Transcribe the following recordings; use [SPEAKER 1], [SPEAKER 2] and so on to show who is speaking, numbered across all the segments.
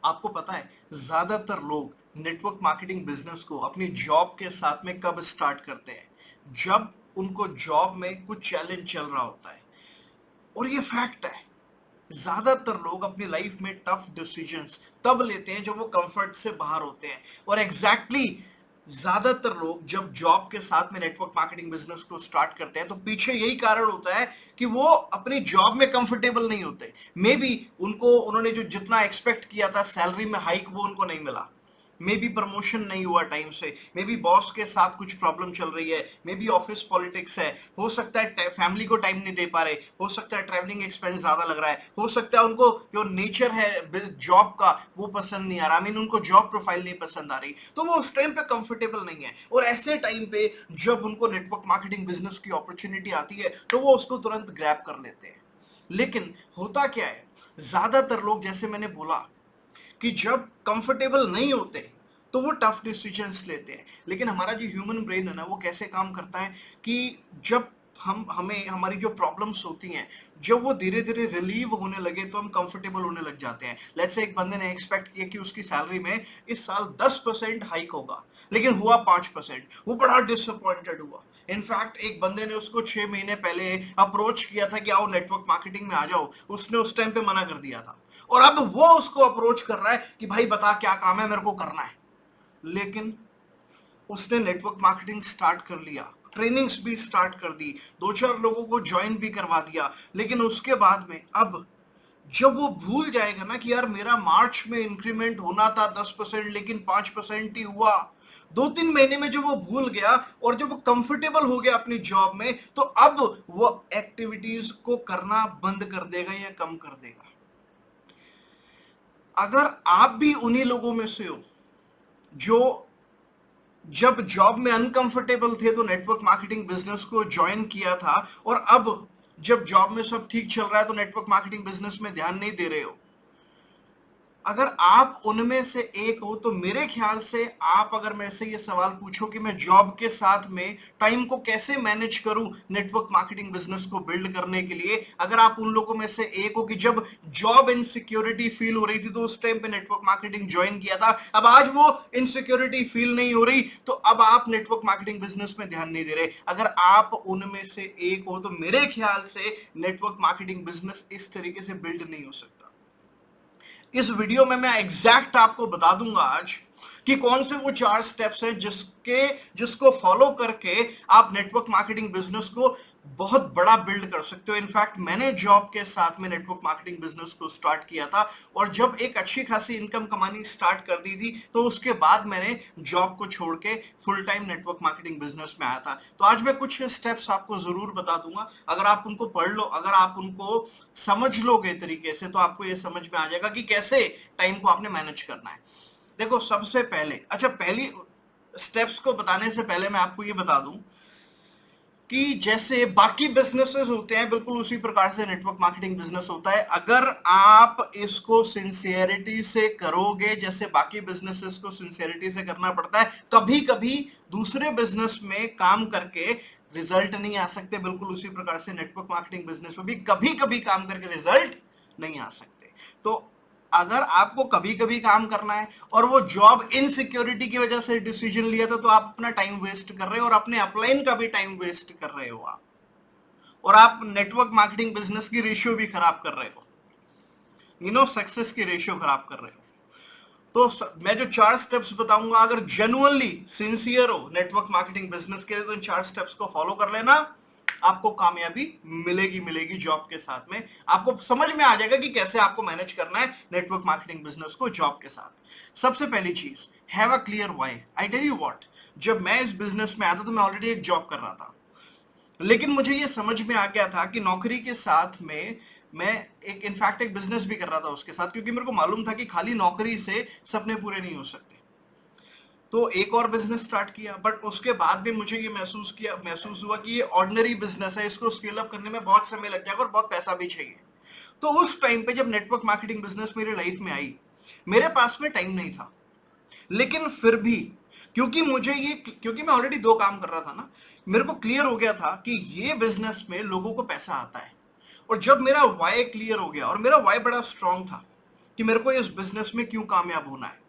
[SPEAKER 1] आपको पता है ज्यादातर लोग नेटवर्क मार्केटिंग बिजनेस को अपनी जॉब के साथ में कब स्टार्ट करते हैं? जब उनको जॉब में कुछ चैलेंज चल रहा होता है। और ये फैक्ट है, ज्यादातर लोग अपनी लाइफ में टफ डिसीजंस तब लेते हैं जब वो कंफर्ट से बाहर होते हैं। और ज्यादातर लोग जब जॉब के साथ में नेटवर्क मार्केटिंग बिजनेस को स्टार्ट करते हैं तो पीछे यही कारण होता है कि वो अपनी जॉब में कंफर्टेबल नहीं होते। मे बी उन्होंने जो जितना एक्सपेक्ट किया था सैलरी में हाइक वो उनको नहीं मिला। मे बी प्रमोशन नहीं हुआ टाइम से, मे बी बॉस के साथ कुछ प्रॉब्लम चल रही है, मे बी ऑफिस पॉलिटिक्स है, हो सकता है फैमिली को टाइम नहीं दे पा रहे, हो सकता है ट्रैवलिंग एक्सपेंस ज्यादा लग रहा है, हो सकता है उनको जो नेचर है जॉब का वो पसंद नहीं आ रहा, उनको जॉब प्रोफाइल नहीं पसंद आ रही, तो वो उस टाइम पे कंफर्टेबल नहीं है। और ऐसे टाइम पे जब उनको नेटवर्क मार्केटिंग बिजनेस की अपॉर्चुनिटी आती है तो वो उसको तुरंत ग्रैब कर लेते हैं। लेकिन होता क्या है, ज्यादातर लोग जैसे मैंने बोला कि जब कंफर्टेबल नहीं होते तो वो टफ डिसीजंस लेते हैं। लेकिन हमारा जो ह्यूमन ब्रेन है ना, वो कैसे काम करता है कि जब हमें हमारी जो प्रॉब्लम्स होती हैं, जब वो धीरे धीरे रिलीव होने लगे तो हम कंफर्टेबल होने लग जाते हैं। लेट्स से एक बंदे ने एक्सपेक्ट किया कि उसकी सैलरी में इस साल 10% हाइक होगा, लेकिन हुआ 5%। वो बड़ा डिसअपॉइंटेड हुआ। इनफैक्ट एक बंदे ने उसको 6 महीने पहले अप्रोच किया था कि आओ नेटवर्क मार्केटिंग में आ जाओ, उसने उस टाइम पे मना कर दिया था। और अब वो उसको अप्रोच कर रहा है कि भाई बता क्या काम है, मेरे को करना है। लेकिन उसने नेटवर्क मार्केटिंग स्टार्ट कर लिया, ट्रेनिंग्स भी स्टार्ट कर दी, 2-4 लोगों को ज्वाइन भी करवा दिया। लेकिन उसके बाद में अब जब वो भूल जाएगा ना कि यार मेरा मार्च में इंक्रीमेंट होना था 10%, लेकिन 5% ही हुआ, 2-3 महीने में जब वो भूल गया और जब वो कंफर्टेबल हो गया अपनी जॉब में, तो अब वो एक्टिविटीज को करना बंद कर देगा या कम कर देगा। अगर आप भी उन्हीं लोगों में से हो जो जब जॉब में अनकंफर्टेबल थे तो नेटवर्क मार्केटिंग बिजनेस को ज्वाइन किया था, और अब जब जॉब में सब ठीक चल रहा है तो नेटवर्क मार्केटिंग बिजनेस में ध्यान नहीं दे रहे हो, अगर आप उनमें से एक हो तो मेरे ख्याल से आप अगर मेरे से ये सवाल पूछो कि मैं जॉब के साथ में टाइम को कैसे मैनेज करूं नेटवर्क मार्केटिंग बिजनेस को बिल्ड करने के लिए, अगर आप उन लोगों में से एक हो कि जब जॉब इनसिक्योरिटी फील हो रही थी तो उस टाइम पे नेटवर्क मार्केटिंग ज्वाइन किया था, अब आज वो इनसिक्योरिटी फील नहीं हो रही तो अब आप नेटवर्क मार्केटिंग बिजनेस में ध्यान नहीं दे रहे, अगर आप उनमें से एक हो तो मेरे ख्याल से नेटवर्क मार्केटिंग बिजनेस इस तरीके से बिल्ड नहीं हो सकता। इस वीडियो में मैं एग्जैक्ट आपको बता दूंगा आज कि कौन से वो 4 स्टेप्स हैं जिसको फॉलो करके आप नेटवर्क मार्केटिंग बिजनेस को बहुत बड़ा बिल्ड कर सकते हो। इनफैक्ट मैंने जॉब के साथ में नेटवर्क मार्केटिंग बिजनेस को स्टार्ट किया था, और जब एक अच्छी खासी इनकम कमानी स्टार्ट कर दी थी तो उसके बाद मैंने जॉब को छोड़ के full time network marketing business में आया था। तो आज मैं कुछ स्टेप्स आपको जरूर बता दूंगा, अगर आप उनको पढ़ लो, अगर आप उनको समझ लोगे तरीके से तो आपको ये समझ में आ जाएगा कि कैसे टाइम को आपने मैनेज करना है। देखो सबसे पहले, अच्छा पहली स्टेप्स को बताने से पहले मैं आपको ये बता दूं कि जैसे बाकी बिजनेसेस होते हैं बिल्कुल उसी प्रकार से नेटवर्क मार्केटिंग बिजनेस होता है। अगर आप इसको सिंसियरिटी से करोगे, जैसे बाकी बिजनेसेस को सिंसियरिटी से करना पड़ता है, कभी कभी दूसरे बिजनेस में काम करके रिजल्ट नहीं आ सकते, बिल्कुल उसी प्रकार से नेटवर्क मार्केटिंग बिजनेस में भी कभी कभी काम करके रिजल्ट नहीं आ सकते। तो अगर आपको कभी कभी काम करना है और वो जॉब इनसिक्योरिटी की वजह से डिसीजन लिया था, तो आप अपना टाइम वेस्ट कर रहे हो और अपने अपलाइन का भी टाइम वेस्ट कर रहे हो आप, और आप नेटवर्क मार्केटिंग बिजनेस की रेशियो भी खराब कर रहे हो, सक्सेस की रेशियो खराब कर रहे हो। तो मैं जो 4 स्टेप्स बताऊंगा, अगर जेन्युइनली सिंसियर हो नेटवर्क मार्केटिंग बिजनेस के लिए तो इन 4 स्टेप्स को फॉलो कर लेना, आपको कामयाबी मिलेगी जॉब के साथ में। आपको समझ में आ जाएगा कि कैसे आपको मैनेज करना है नेटवर्क मार्केटिंग बिजनेस को जॉब के साथ। सबसे पहली चीज, have a clear why. I tell you what, जब मैं इस बिजनेस में आया था तो मैं ऑलरेडी एक जॉब कर रहा था, लेकिन मुझे ये समझ में आ गया था कि नौकरी के साथ में मैं इनफैक्ट एक बिजनेस भी कर रहा था उसके साथ, क्योंकि मेरे को मालूम था कि खाली नौकरी से सपने पूरे नहीं हो सकते। तो एक और बिजनेस स्टार्ट किया, बट उसके बाद भी मुझे ये महसूस हुआ कि ये ऑर्डिनरी बिजनेस है, इसको स्केल अप करने में बहुत समय लग जाएगा और बहुत पैसा भी चाहिए। तो उस टाइम पे जब नेटवर्क मार्केटिंग बिजनेस मेरी लाइफ में आई, मेरे पास में टाइम नहीं था, लेकिन फिर भी क्योंकि मैं ऑलरेडी 2 काम कर रहा था ना, मेरे को क्लियर हो गया था कि ये बिजनेस में लोगों को पैसा आता है। और जब मेरा वाई क्लियर हो गया, और मेरा वाई बड़ा स्ट्रांग था, कि मेरे को इस बिजनेस में क्यों कामयाब होना है।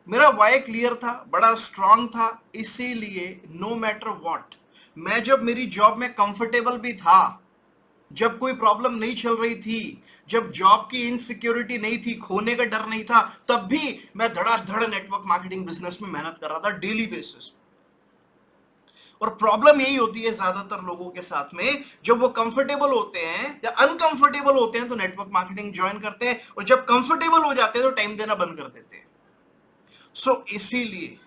[SPEAKER 1] मेरा वाई क्लियर था, बड़ा स्ट्रांग था, इसीलिए नो मैटर व्हाट, मैं जब मेरी जॉब में कंफर्टेबल भी था, जब कोई प्रॉब्लम नहीं चल रही थी, जब जॉब की इनसिक्योरिटी नहीं थी, खोने का डर नहीं था, तब भी मैं धड़ाधड़ नेटवर्क मार्केटिंग बिजनेस में मेहनत कर रहा था डेली बेसिस। और प्रॉब्लम यही होती है ज्यादातर लोगों के साथ में, जब वो कंफर्टेबल होते हैं या अनकंफर्टेबल होते हैं तो नेटवर्क मार्केटिंग ज्वाइन करते हैं, और जब कंफर्टेबल हो जाते हैं तो टाइम देना बंद कर देते हैं। इसीलिए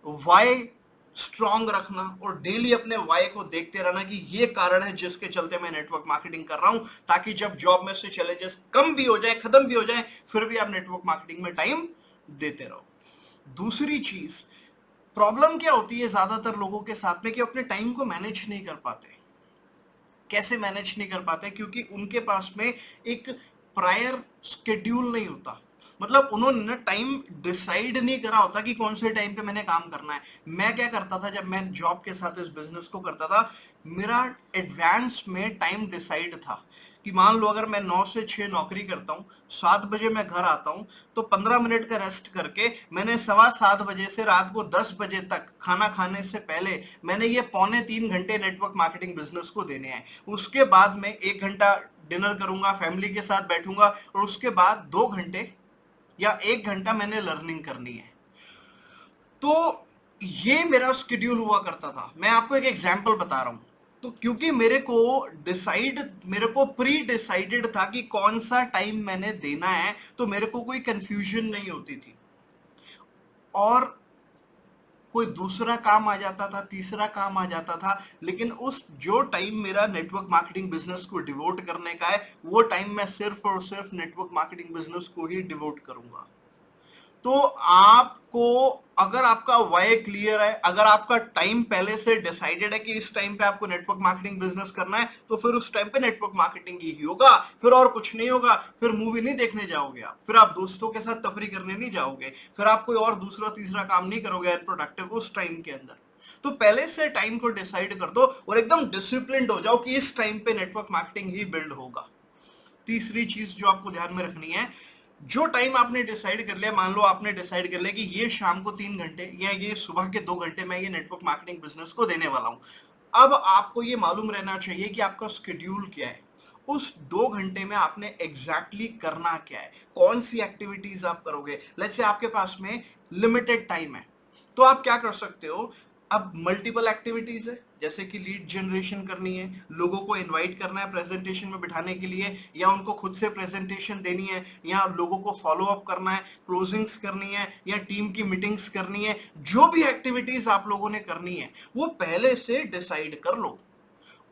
[SPEAKER 1] वाई स्ट्रांग रखना और डेली अपने वाई को देखते रहना कि ये कारण है जिसके चलते मैं नेटवर्क मार्केटिंग कर रहा हूं, ताकि जब जॉब में से चैलेंजेस कम भी हो जाए, खत्म भी हो जाए, फिर भी आप नेटवर्क मार्केटिंग में टाइम देते रहो। दूसरी चीज, प्रॉब्लम क्या होती है ज्यादातर लोगों के साथ में कि अपने टाइम को मैनेज नहीं कर पाते। कैसे मैनेज नहीं कर पाते? क्योंकि उनके पास में एक प्रायर स्केड्यूल नहीं होता, मतलब उन्होंने ना टाइम डिसाइड नहीं करा होता कि कौन से टाइम पे मैंने काम करना है। मैं क्या करता था, जब मैं जॉब के साथ इस बिजनेस को करता था, मेरा एडवांस में टाइम डिसाइड था कि मान लो अगर मैं 9 से 6 नौकरी करता हूँ, 7 बजे मैं घर आता हूँ, तो 15 मिनट का रेस्ट करके मैंने 7:15 बजे से रात को 10 बजे तक खाना खाने से पहले मैंने ये 2.25 घंटे नेटवर्क मार्केटिंग बिजनेस को देने हैं। उसके बाद में 1 घंटा डिनर करूंगा, फैमिली के साथ बैठूंगा, और उसके बाद 2 घंटे या 1 घंटा मैंने लर्निंग करनी है। तो ये मेरा शेड्यूल हुआ करता था। मैं आपको एक एग्जांपल बता रहा हूं। तो क्योंकि मेरे को प्री डिसाइडेड था कि कौन सा टाइम मैंने देना है, तो मेरे को कोई कंफ्यूजन नहीं होती थी। और कोई दूसरा काम आ जाता था, तीसरा काम आ जाता था, लेकिन उस जो टाइम मेरा नेटवर्क मार्केटिंग बिजनेस को डिवोट करने का है, वो टाइम मैं सिर्फ और सिर्फ नेटवर्क मार्केटिंग बिजनेस को ही डिवोट करूंगा। तो आपको, अगर आपका वाई क्लियर है, अगर आपका टाइम पहले से डिसाइडेड है कि इस टाइम पे आपको नेटवर्क मार्केटिंग बिजनेस करना है, तो फिर उस टाइम पे नेटवर्क मार्केटिंग ही होगा, फिर और कुछ नहीं होगा। फिर मूवी नहीं देखने जाओगे आप, फिर आप दोस्तों के साथ तफरी करने नहीं जाओगे, फिर आप कोई और दूसरा तीसरा काम नहीं करोगे प्रोडक्टिव उस टाइम के अंदर। तो पहले से टाइम को डिसाइड कर दो और एकदम डिसिप्लिन्ड हो जाओ कि इस टाइम पे नेटवर्क मार्केटिंग ही बिल्ड होगा। तीसरी चीज जो आपको ध्यान में रखनी है, जो टाइम आपने डिसाइड कर लिया, मान लो आपने डिसाइड कर लिया कि ये शाम को 3 घंटे या ये सुबह के 2 घंटे मैं ये नेटवर्क मार्केटिंग बिजनेस को देने वाला हूं। अब आपको ये मालूम रहना चाहिए कि आपका शेड्यूल क्या है, उस 2 घंटे में आपने एग्जैक्टली करना क्या है, कौन सी एक्टिविटीज आप करोगे। लेट्स से आपके पास में लिमिटेड टाइम है, तो आप क्या कर सकते हो, अब मल्टीपल एक्टिविटीज है, जैसे कि लीड जनरेशन करनी है, लोगों को इनवाइट करना है प्रेजेंटेशन में बिठाने के लिए, या उनको खुद से प्रेजेंटेशन देनी है, या लोगों को फॉलो अप करना है, क्लोजिंग्स करनी है, या टीम की मीटिंग्स करनी है। जो भी एक्टिविटीज आप लोगों ने करनी है वो पहले से डिसाइड कर लो।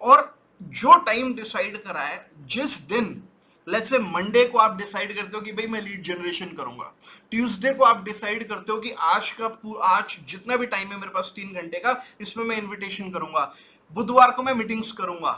[SPEAKER 1] और जो टाइम डिसाइड करा है, जिस दिन, लेट्स से मंडे को आप डिसाइड करते हो कि भाई मैं लीड जनरेशन करूंगा, ट्यूसडे को आप डिसाइड करते हो कि आज जितना भी टाइम है मेरे पास 3 घंटे का, इसमें मैं इनविटेशन करूंगा, बुधवार को मैं मीटिंग्स करूंगा,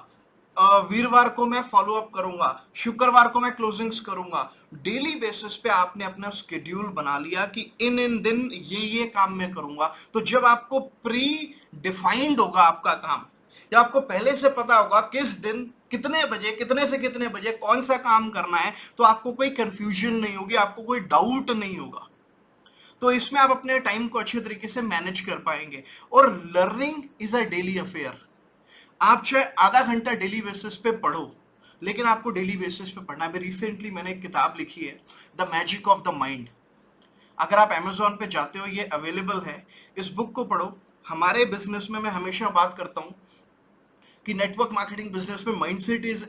[SPEAKER 1] वीरवार को मैं फॉलो अप करूंगा, शुक्रवार को मैं क्लोजिंग्स करूंगा। डेली बेसिस पे आपने अपना स्केड्यूल बना लिया कि इन दिन ये काम मैं करूंगा। तो जब आपको प्री डिफाइंड होगा आपका काम, या आपको पहले से पता होगा किस दिन कितने बजे, कितने से कितने बजे कौन सा काम करना है, तो आपको कोई कंफ्यूजन नहीं होगी, आपको कोई डाउट नहीं होगा। तो इसमें आप अपने टाइम को अच्छे तरीके से मैनेज कर पाएंगे। और learning is a daily affair. आप चाहे आधा घंटा डेली बेसिस पे पढ़ो, लेकिन आपको डेली बेसिस पे पढ़ना है। रिसेंटली मैंने एक किताब लिखी है, the magic of the mind. अगर आप Amazon पे जाते हो, ये अवेलेबल है, इस बुक को पढ़ो। हमारे बिजनेस में मैं हमेशा बात करता हूं कि नेटवर्क मार्केटिंग बिजनेस में mindset is,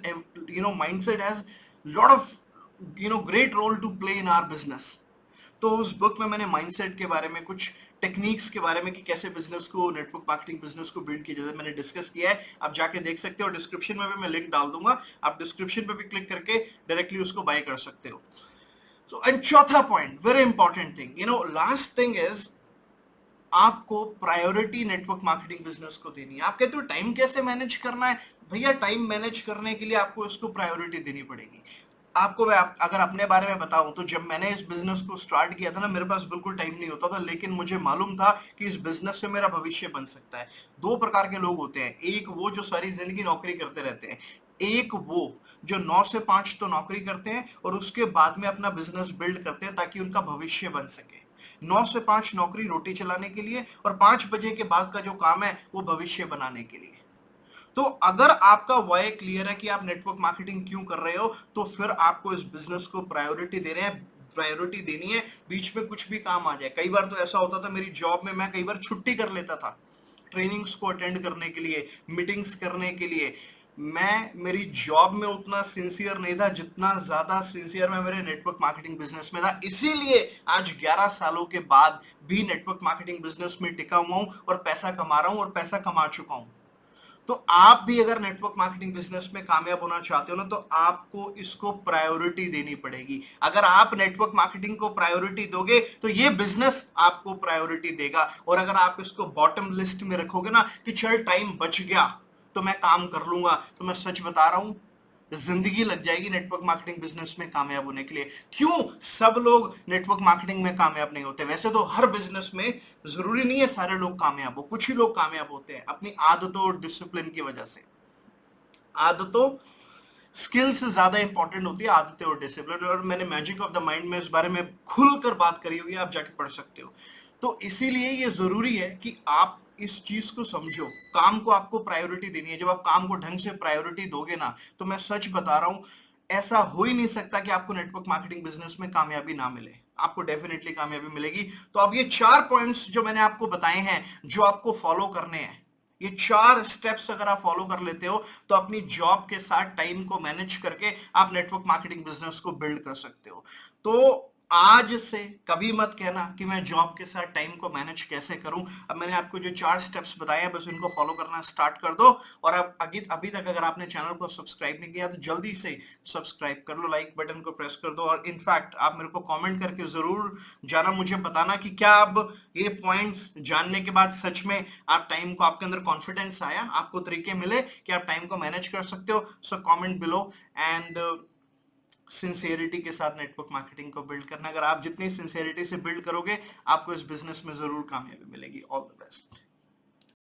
[SPEAKER 1] mindset has lot of great role to play in our business. तो उस बुक में मैंने माइंडसेट के बारे में, कुछ टेक्निक्स के बारे में कि कैसे बिजनेस को, नेटवर्क मार्केटिंग बिजनेस को बिल्ड किया जाए, मैंने डिस्कस किया है। आप जाके देख सकते हो, डिस्क्रिप्शन में भी मैं लिंक डाल दूंगा, आप डिस्क्रिप्शन पे भी क्लिक करके डायरेक्टली उसको बाय कर सकते हो। सो एंड चौथा point, very important thing, last thing is, आपको प्रायोरिटी नेटवर्क मार्केटिंग बिजनेस को देनी है। आप कहते हो टाइम कैसे मैनेज करना है? भैया टाइम मैनेज करने के लिए आपको इसको प्रायोरिटी देनी पड़ेगी। आपको मैं अगर अपने बारे में बताऊं, तो जब मैंने इस बिजनेस को स्टार्ट किया था ना, मेरे पास बिल्कुल टाइम नहीं होता था, लेकिन मुझे मालूम था कि इस बिजनेस से मेरा भविष्य बन सकता है। 2 प्रकार के लोग होते हैं, एक वो जो सारी जिंदगी नौकरी करते रहते हैं, एक वो जो 9 से 5 तो नौकरी करते हैं और उसके बाद में अपना बिजनेस बिल्ड करते हैं ताकि उनका भविष्य बन सके। 9 से 5 नौकरी रोटी चलाने के लिए और 5 बजे के बाद का जो काम है वो भविष्य बनाने के लिए। तो अगर आपका वाई क्लियर है कि आप नेटवर्क मार्केटिंग क्यों कर रहे हो, तो फिर आपको इस बिजनेस को प्रायोरिटी दे रहे हैं, प्रायोरिटी देनी है। बीच में कुछ भी काम आ जाए, कई बार तो ऐसा होता था मेरी जॉब में, मैं कई बार छुट्टी कर लेता था ट्रेनिंग्स को अटेंड करने के लिए, मीटिंग्स करने के लिए। मैं मेरी जॉब में उतना सिंसियर नहीं था जितना ज्यादा सिंसियर मैं मेरे नेटवर्क मार्केटिंग बिजनेस में था। इसीलिए आज 11 सालों के बाद भी नेटवर्क मार्केटिंग बिजनेस में टिका हुआ हूं और पैसा कमा रहा हूं और पैसा कमा चुका हूं। तो आप भी अगर नेटवर्क मार्केटिंग बिजनेस में कामयाब होना चाहते हो ना, तो आपको इसको प्रायोरिटी देनी पड़ेगी। अगर आप नेटवर्क मार्केटिंग को प्रायोरिटी दोगे तो ये बिजनेस आपको प्रायोरिटी देगा। और अगर आप इसको बॉटम लिस्ट में रखोगे ना कि चल टाइम बच गया तो मैं काम कर लूंगा, तो मैं सच बता रहा हूं जिंदगी लग जाएगी नेटवर्क मार्केटिंग बिजनेस में कामयाब होने के लिए। क्यों सब लोग नेटवर्क मार्केटिंग में कामयाब नहीं होते? वैसे तो हर बिजनेस में जरूरी नहीं है सारे लोग कामयाब हो, कुछ ही लोग कामयाब होते हैं अपनी आदतों और डिसिप्लिन की वजह से। आदतों स्किल से ज्यादा इंपॉर्टेंट होती है आदतें और डिसिप्लिन। और मैंने मैजिक ऑफ द माइंड में इस बारे में खुलकर बात करी हुई है, आप जाके पढ़ सकते हो। तो इसीलिए ये जरूरी है कि आप इस चीज को समझो, काम को आपको प्रायोरिटी देनी है। जब आप काम को ढंग से प्रायोरिटी दोगे ना, तो मैं सच बता रहा हूं, ऐसा हो ही नहीं सकता कि आपको नेटवर्क मार्केटिंग बिजनेस में कामयाबी ना मिले। आपको डेफिनेटली कामयाबी मिलेगी। तो अब ये 4 पॉइंट्स जो मैंने आपको बताए हैं, जो आपको फॉलो करने हैं, ये 4 स्टेप्स अगर आप फॉलो कर लेते हो तो अपनी जॉब के साथ टाइम को मैनेज करके आप नेटवर्क मार्केटिंग बिजनेस को बिल्ड कर सकते हो। तो आज से कभी मत कहना कि मैं जॉब के साथ टाइम को मैनेज कैसे करूं। अब मैंने आपको जो 4 स्टेप्स बताए हैं, बस इनको फॉलो करना स्टार्ट कर दो। और अब अभी तक अगर आपने चैनल को सब्सक्राइब नहीं किया तो जल्दी से सब्सक्राइब कर लो, लाइक बटन को प्रेस कर दो। और इनफैक्ट आप मेरे को कमेंट करके जरूर जाना, मुझे बताना कि क्या अब ये पॉइंट्स जानने के बाद सच में आप टाइम को, आपके अंदर कॉन्फिडेंस आया, आपको तरीके मिले कि आप टाइम को मैनेज कर सकते हो। So comment below. And sincerity के साथ नेटवर्क मार्केटिंग को बिल्ड करना, अगर आप जितनी सिंसियरिटी से बिल्ड करोगे, आपको इस बिजनेस में जरूर कामयाबी मिलेगी। All the best.